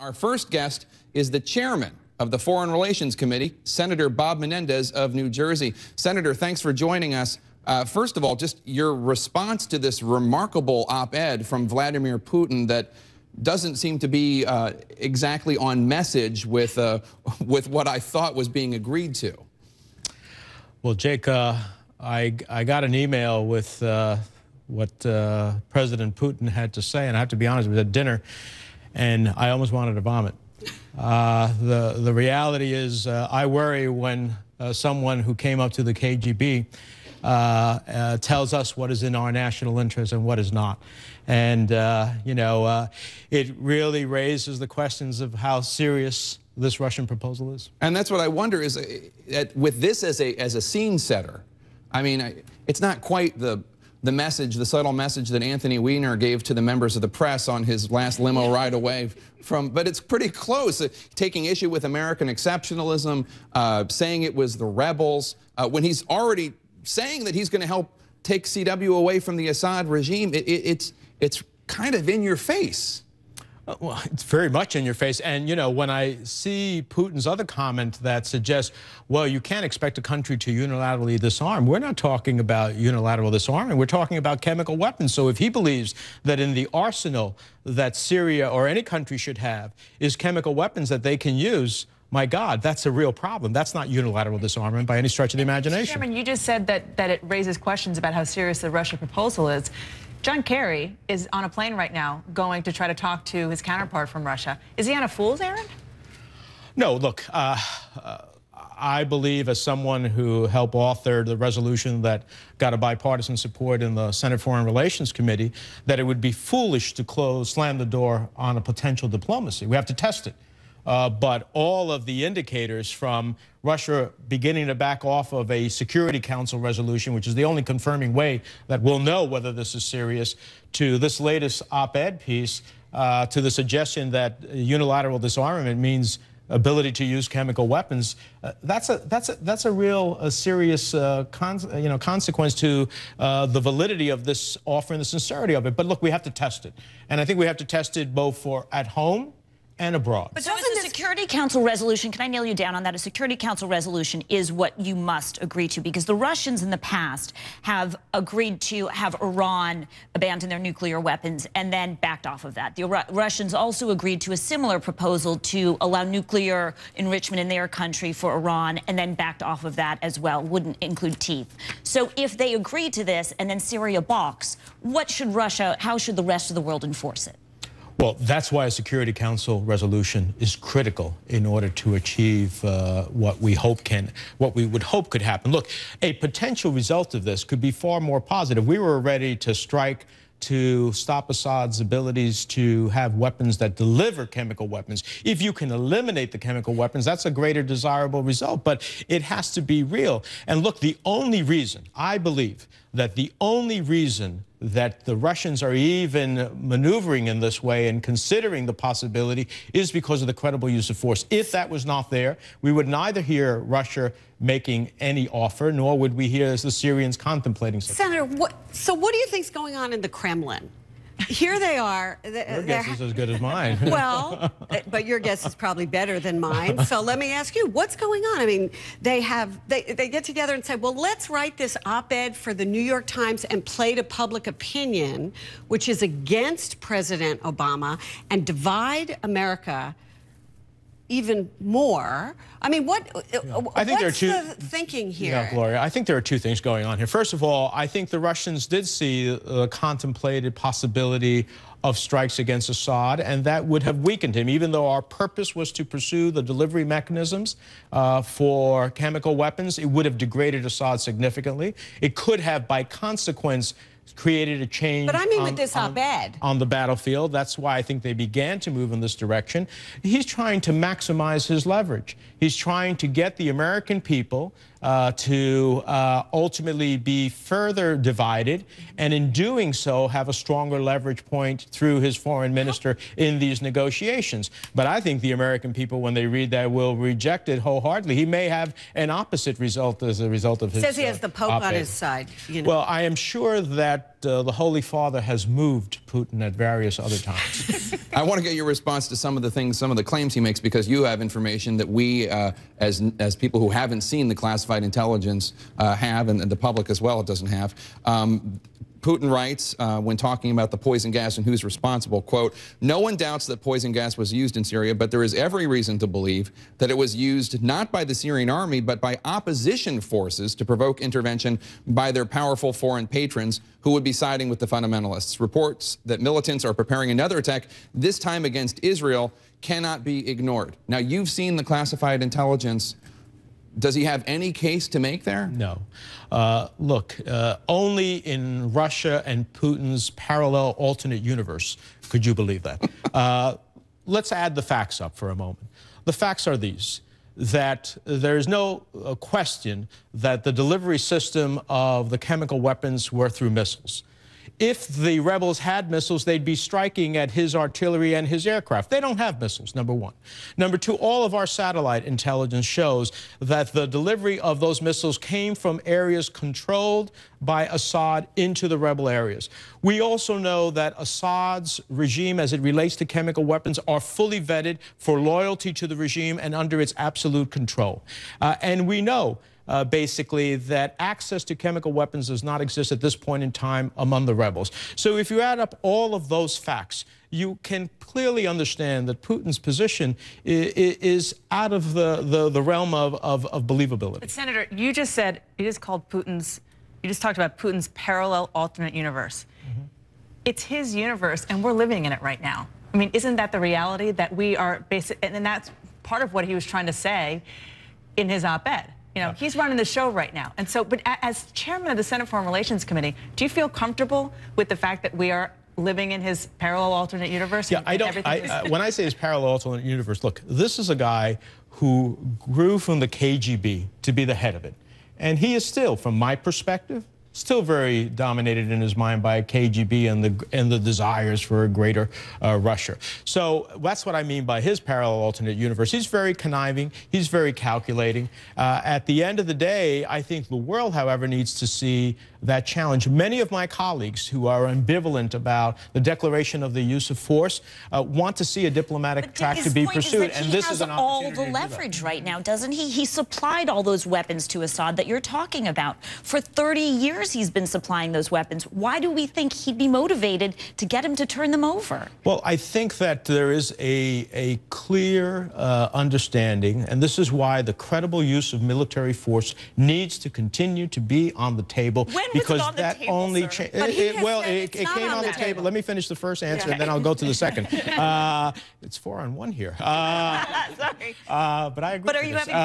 Our first guest is the chairman of the Foreign Relations Committee, Senator Bob Menendez of New Jersey. Senator, thanks for joining us. First of all, just your response to this remarkable op-ed from Vladimir Putin that doesn't seem to be exactly on message with what I thought was being agreed to. Well, Jake, I got an email with what President Putin had to say, and I have to be honest, it was at dinner, and I almost wanted to vomit. The reality is I worry when someone who came up to the KGB tells us what is in our national interest and what is not. And, it really raises the questions of how serious this Russian proposal is. And that's what I wonder is, with this as a scene setter, I mean, it's not quite the message, the subtle message that Anthony Weiner gave to the members of the press on his last limo ride away from, but it's pretty close, taking issue with American exceptionalism, saying it was the rebels, when he's already saying that he's going to help take CW away from the Assad regime. It's kind of in your face. Well, it's very much in your face. And, when I see Putin's other comment that suggests, well, you can't expect a country to unilaterally disarm, we're not talking about unilateral disarmament. We're talking about chemical weapons. So if he believes that in the arsenal that Syria or any country should have is chemical weapons that they can use, my God, that's a real problem. That's not unilateral disarmament by any stretch of the imagination. Chairman, you just said that it raises questions about how serious the Russia proposal is. John Kerry is on a plane right now going to try to talk to his counterpart from Russia. Is he on a fool's errand? No, look, I believe, as someone who helped author the resolution that got a bipartisan support in the Senate Foreign Relations Committee, that it would be foolish to slam the door on a potential diplomacy. We have to test it. But all of the indicators from Russia beginning to back off of a Security Council resolution, which is the only confirming way that we'll know whether this is serious, to this latest op-ed piece, to the suggestion that unilateral disarmament means ability to use chemical weapons, that's a real serious consequence to the validity of this offer and the sincerity of it. But look, we have to test it, and I think we have to test it both for at home and abroad. But so is the Security Council resolution, can I nail you down on that? A Security Council resolution is what you must agree to, because the Russians in the past have agreed to have Iran abandon their nuclear weapons and then backed off of that. The Russians also agreed to a similar proposal to allow nuclear enrichment in their country for Iran and then backed off of that as well, wouldn't include teeth. So if they agree to this and then Syria balks, how should the rest of the world enforce it? Well, that's why a Security Council resolution is critical in order to achieve what we would hope could happen. Look, a potential result of this could be far more positive. We were ready to strike to stop Assad's abilities to have weapons that deliver chemical weapons. If you can eliminate the chemical weapons, that's a greater desirable result, but it has to be real. And look, the only reason, I believe, that the only reason that the Russians are even maneuvering in this way and considering the possibility is because of the credible use of force. If that was not there, we would neither hear Russia making any offer, nor would we hear the Syrians contemplating such. Senator, what do you think is going on in the Kremlin? Here they are. Your guess is as good as mine. Well, but your guess is probably better than mine. So let me ask you, what's going on? I mean, they get together and say, well, let's write this op-ed for the New York Times and play to public opinion, which is against President Obama, and divide America even more. I mean, what's the thinking here? Yeah, Gloria, I think there are two things going on here. First of all, I think the Russians did see the contemplated possibility of strikes against Assad, and that would have weakened him, even though our purpose was to pursue the delivery mechanisms for chemical weapons. It would have degraded Assad significantly. It could have, by consequence, created a change. But I mean, with this op-ed on the battlefield. That's why I think they began to move in this direction. He's trying to maximize his leverage. He's trying to get the American people to ultimately be further divided, and in doing so have a stronger leverage point through his foreign minister in these negotiations. But I think the American people, when they read that, will reject it wholeheartedly. He may have an opposite result as a result of his Says he has the Pope on his side. Well, I am sure that the Holy Father has moved Putin at various other times. I want to get your response to some of the things, some of the claims he makes, because you have information that we, as people who haven't seen the classified intelligence, have, and the public as well doesn't have. Putin writes, when talking about the poison gas and who's responsible, quote, "No one doubts that poison gas was used in Syria, but there is every reason to believe that it was used not by the Syrian army, but by opposition forces to provoke intervention by their powerful foreign patrons who would be siding with the fundamentalists. Reports that militants are preparing another attack, this time against Israel, cannot be ignored." Now, you've seen the classified intelligence. Does he have any case to make there? No. Look, only in Russia and Putin's parallel alternate universe could you believe that. Let's add the facts up for a moment. The facts are these, that there is no question that the delivery system of the chemical weapons were through missiles. If the rebels had missiles, they'd be striking at his artillery and his aircraft. They don't have missiles, number one. Number two, all of our satellite intelligence shows that the delivery of those missiles came from areas controlled by Assad into the rebel areas. We also know that Assad's regime, as it relates to chemical weapons, are fully vetted for loyalty to the regime and under its absolute control. And we know basically that access to chemical weapons does not exist at this point in time among the rebels. So if you add up all of those facts, you can clearly understand that Putin's position is out of the realm of believability. But Senator, you just talked about Putin's parallel alternate universe. Mm-hmm. It's his universe, and we're living in it right now. I mean, isn't that the reality that we are and that's part of what he was trying to say in his op-ed. You know, he's running the show right now. And so, but as chairman of the Senate Foreign Relations Committee, do you feel comfortable with the fact that we are living in his parallel alternate universe? Yeah, when I say his parallel alternate universe, look, this is a guy who grew from the KGB to be the head of it. And he is still, from my perspective, still very dominated in his mind by KGB and the desires for a greater Russia. So that's what I mean by his parallel alternate universe. He's very conniving. He's very calculating. At the end of the day, I think the world, however, needs to see that challenge. Many of my colleagues who are ambivalent about the declaration of the use of force want to see a diplomatic track to be pursued, and this is an opportunity. He has all the leverage right now, doesn't he? He supplied all those weapons to Assad that you're talking about. For 30 years he's been supplying those weapons. Why do we think he'd be motivated to get him to turn them over? Well, I think that there is a clear understanding, and this is why the credible use of military force needs to continue to be on the table. Because that table, only it came on the table. Let me finish the first answer, and then I'll go to the second. It's 4 on 1 here. Sorry. But I agree. But are you having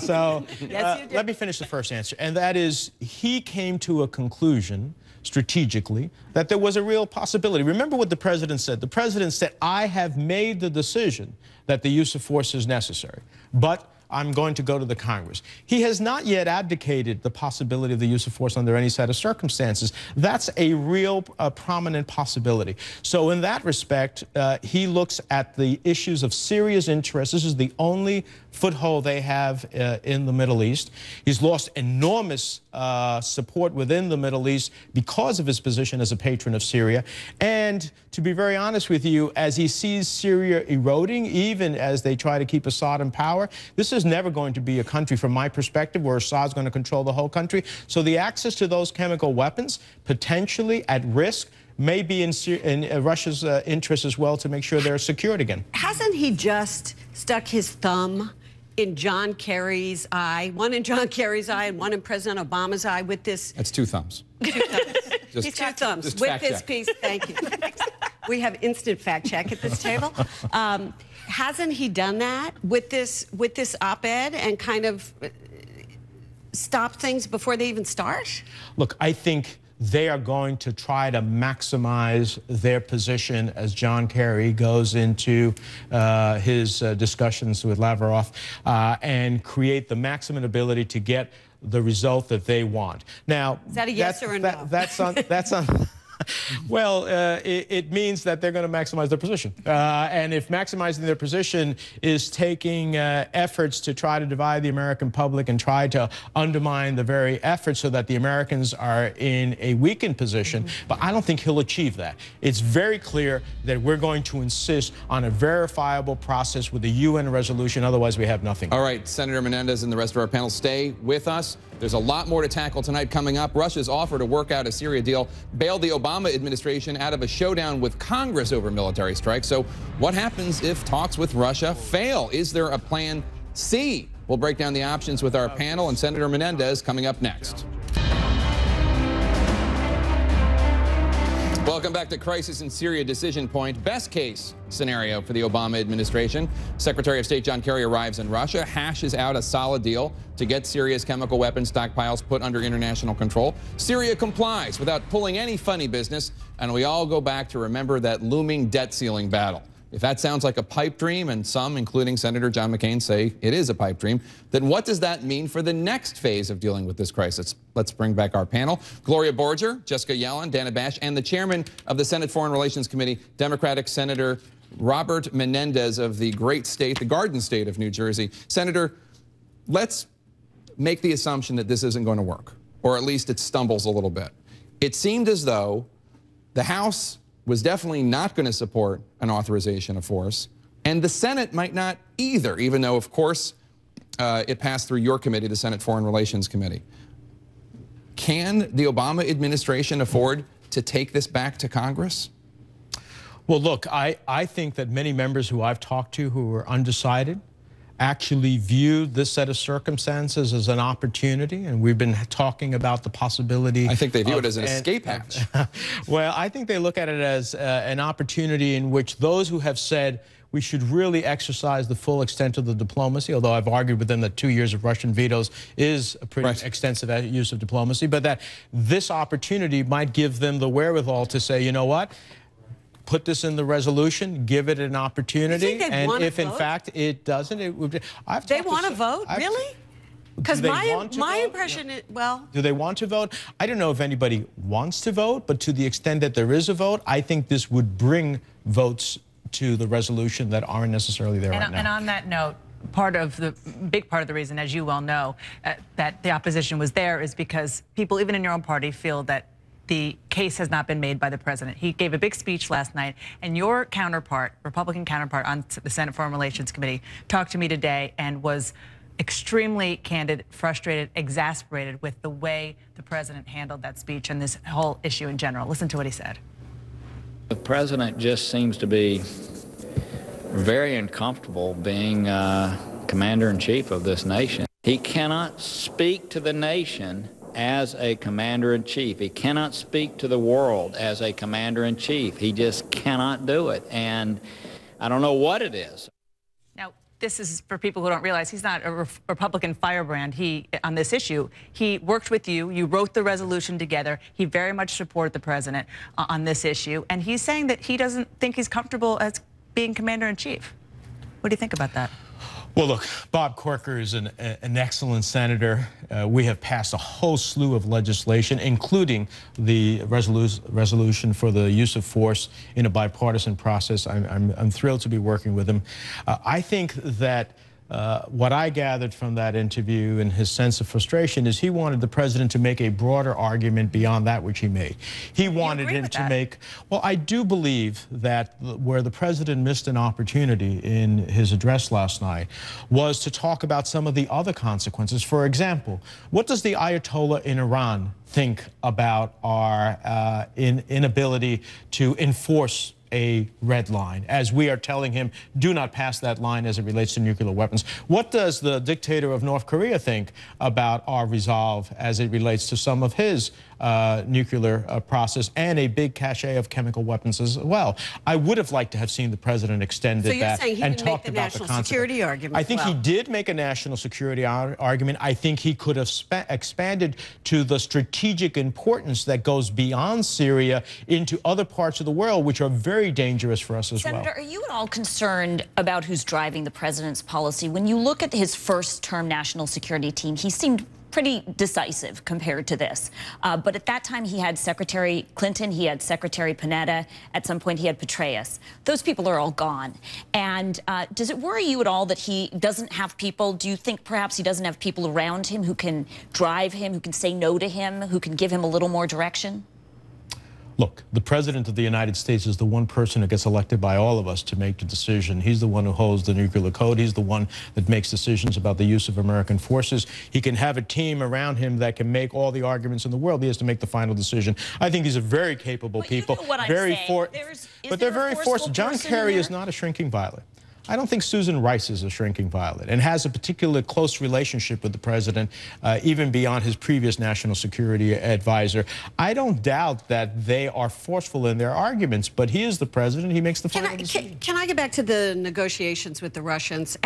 so yes, you did. Let me finish the first answer, and that is he came to a conclusion strategically that there was a real possibility. Remember what the president said. The president said, "I have made the decision that the use of force is necessary, but I'm going to go to the Congress." He has not yet abdicated the possibility of the use of force under any set of circumstances. That's a real prominent possibility. So in that respect, he looks at the issues of Syria's interests. This is the only foothold they have in the Middle East. He's lost enormous support within the Middle East because of his position as a patron of Syria. And to be very honest with you, as he sees Syria eroding, even as they try to keep Assad in power, this is never going to be a country, from my perspective, where Assad's going to control the whole country. So the access to those chemical weapons, potentially at risk, may be in Russia's interest as well to make sure they're secured again. Hasn't he just stuck his thumb in John Kerry's eye, one in John Kerry's eye and one in President Obama's eye with this? That's 2 thumbs. 2 thumbs. He's 2 thumbs with this piece. Thank you. We have instant fact check at this table. Hasn't he done that with this op-ed and kind of stop things before they even start? Look, I think they are going to try to maximize their position as John Kerry goes into his discussions with Lavrov and create the maximum ability to get the result that they want. Now, is that a yes or a no? That's on Well, it means that they're going to maximize their position. And if maximizing their position is taking efforts to try to divide the American public and try to undermine the very efforts so that the Americans are in a weakened position, but I don't think he'll achieve that. It's very clear that we're going to insist on a verifiable process with a UN resolution. Otherwise, we have nothing. All right, Senator Menendez and the rest of our panel, stay with us. There's a lot more to tackle tonight coming up. Russia's offer to work out a Syria deal bailed the Obama administration out of a showdown with Congress over military strikes. So what happens if talks with Russia fail? Is there a plan C? We'll break down the options with our panel and Senator Menendez coming up next. Welcome back to Crisis in Syria Decision Point. Best case scenario for the Obama administration. Secretary of State John Kerry arrives in Russia, hashes out a solid deal to get Syria's chemical weapons stockpiles put under international control. Syria complies without pulling any funny business, and we all go back to remember that looming debt ceiling battle. If that sounds like a pipe dream, and some, including Senator John McCain, say it is a pipe dream, then what does that mean for the next phase of dealing with this crisis? Let's bring back our panel. Gloria Borger, Jessica Yellen, Dana Bash, and the chairman of the Senate Foreign Relations Committee, Democratic Senator Robert Menendez of the great state, the Garden State of New Jersey. Senator, let's make the assumption that this isn't going to work, or at least it stumbles a little bit. It seemed as though the House was definitely not going to support an authorization of force, and the Senate might not either, even though, of course, it passed through your committee, the Senate Foreign Relations Committee. Can the Obama administration afford to take this back to Congress? Well, look, I think that many members who I've talked to who are undecided actually viewed this set of circumstances as an opportunity, and we've been talking about the possibility. I think they view it as an escape hatch. Well, I think they look at it as an opportunity in which those who have said we should really exercise the full extent of the diplomacy, although I've argued with them that 2 years of Russian vetoes is a pretty extensive use of diplomacy, but that this opportunity might give them the wherewithal to say, you know what, put this in the resolution, give it an opportunity, and if in fact it doesn't, it would. They want to vote, really? Because my impression is, well, do they want to vote? I don't know if anybody wants to vote, but to the extent that there is a vote, I think this would bring votes to the resolution that aren't necessarily there right now. And on that note, big part of the reason, as you well know, that the opposition was there is because people, even in your own party, feel that the case has not been made by the president. He gave a big speech last night, and your counterpart, Republican counterpart on the Senate Foreign Relations Committee, talked to me today and was extremely candid, frustrated, exasperated with the way the president handled that speech and this whole issue in general. Listen to what he said. The president just seems to be very uncomfortable being commander-in-chief of this nation. He cannot speak to the nation as a commander-in-chief. He cannot speak to the world as a commander-in-chief. He just cannot do it, and I don't know what it is. Now, this is for people who don't realize he's not a Republican firebrand. On this issue, he worked with you. You wrote the resolution together. He very much supported the president on this issue, and he's saying that he doesn't think he's comfortable as being commander-in-chief. What do you think about that? Well, look, Bob Corker is an excellent senator. We have passed a whole slew of legislation, including the resolution for the use of force in a bipartisan process. I'm thrilled to be working with him. I think that what I gathered from that interview and his sense of frustration is he wanted the president to make a broader argument beyond that which he made. He wanted him to make, well, I do believe that where the president missed an opportunity in his address last night was to talk about some of the other consequences. For example, what does the Ayatollah in Iran think about our inability to enforce a red line, as we are telling him, do not pass that line as it relates to nuclear weapons? What does the dictator of North Korea think about our resolve as it relates to some of his nuclear process and a big cache of chemical weapons as well? I would have liked to have seen the president extended that and talked about the national security argument. I think he did make a national security argument. I think he could have expanded to the strategic importance that goes beyond Syria into other parts of the world, which are very dangerous for us as well. Senator, are you at all concerned about who's driving the president's policy? When you look at his first-term national security team, he seemed pretty decisive compared to this. But at that time, he had Secretary Clinton, he had Secretary Panetta. At some point, he had Petraeus. Those people are all gone. And does it worry you at all that he doesn't have people? Do you think perhaps he doesn't have people around him who can drive him, who can say no to him, who can give him a little more direction? Look, the President of the United States is the one person who gets elected by all of us to make the decision. He's the one who holds the nuclear code. He's the one that makes decisions about the use of American forces. He can have a team around him that can make all the arguments in the world. He has to make the final decision. I think these are very capable people. You know what I'm very saying. But they're very forceful. John Kerry is not a shrinking violet. I don't think Susan Rice is a shrinking violet and has a particularly close relationship with the president, even beyond his previous national security advisor. I don't doubt that they are forceful in their arguments, but he is the president. He makes the final decision. Can I get back to the negotiations with the Russians?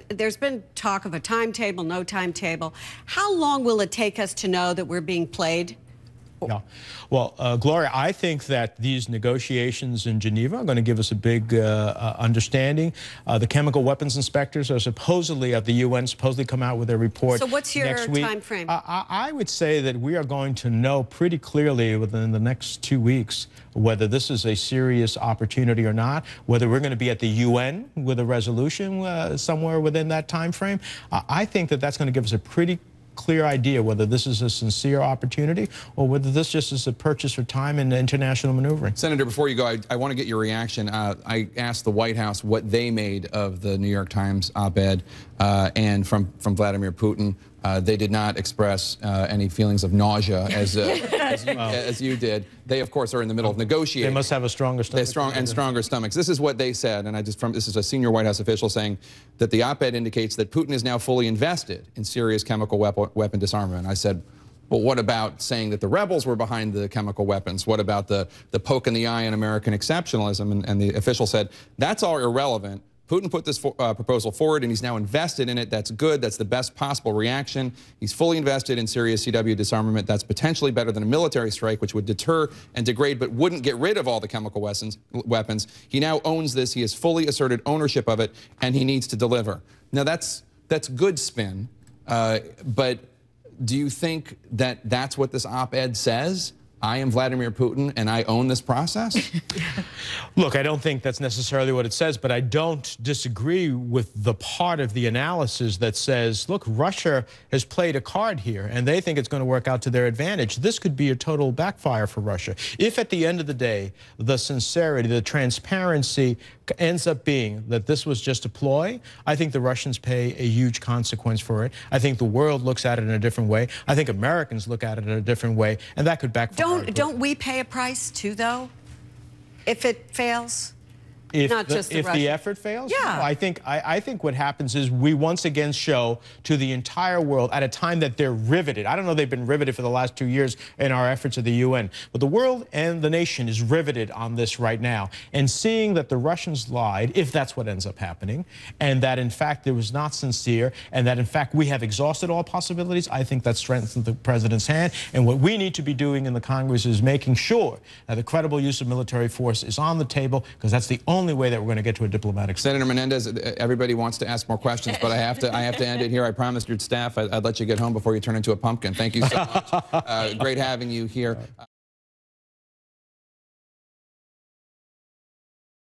There's been talk of a timetable, no timetable. How long will it take us to know that we're being played? Yeah. Well, Gloria, I think that these negotiations in Geneva are going to give us a big understanding. The chemical weapons inspectors are supposedly at the UN, supposedly come out with their report next week. So what's your time frame? I would say that we are going to know pretty clearly within the next 2 weeks whether this is a serious opportunity or not, whether we're going to be at the UN with a resolution somewhere within that time frame. I think that that's going to give us a pretty clear idea whether this is a sincere opportunity or whether this just is a purchase for time and international maneuvering. Senator, before you go, I want to get your reaction. I asked the White House what they made of the New York Times op-ed, and from Vladimir Putin. They did not express any feelings of nausea as you did. They, of course, are in the middle of negotiating. They must have a stronger stomach. Stronger stomachs. This is what they said, and this is a senior White House official saying that the op-ed indicates that Putin is now fully invested in Syria's chemical weapon disarmament. I said, well, what about saying that the rebels were behind the chemical weapons? What about the poke in the eye in American exceptionalism? And the official said, that's all irrelevant. Putin put this proposal forward, and he's now invested in it. That's good. That's the best possible reaction. He's fully invested in Syria's CW disarmament. That's potentially better than a military strike, which would deter and degrade but wouldn't get rid of all the chemical weapons. He now owns this. He has fully asserted ownership of it, and he needs to deliver. Now, that's good spin, but do you think that that's what this op-ed says? I am Vladimir Putin, and I own this process? Look, I don't think that's necessarily what it says, but I don't disagree with the part of the analysis that says, look, Russia has played a card here, and they think it's going to work out to their advantage. This could be a total backfire for Russia. If at the end of the day, the sincerity, the transparency ends up being that this was just a ploy, I think the Russians pay a huge consequence for it. I think the world looks at it in a different way. I think Americans look at it in a different way, and that could backfire. Don't we pay a price too, though, if it fails? If the effort fails? Yeah. No, I think what happens is we once again show to the entire world at a time that they're riveted. I don't know they've been riveted for the last 2 years in our efforts at the UN, but the world and the nation is riveted on this right now. And seeing that the Russians lied, if that's what ends up happening, and that in fact it was not sincere, and that in fact we have exhausted all possibilities, I think that strengthens the president's hand. And what we need to be doing in the Congress is making sure that the credible use of military force is on the table, because that's the only way that we're going to get to a diplomatic solution. Senator Menendez, everybody wants to ask more questions, but I have to end it here. I promised your staff I'd let you get home before you turn into a pumpkin. Thank you so much. Great having you here.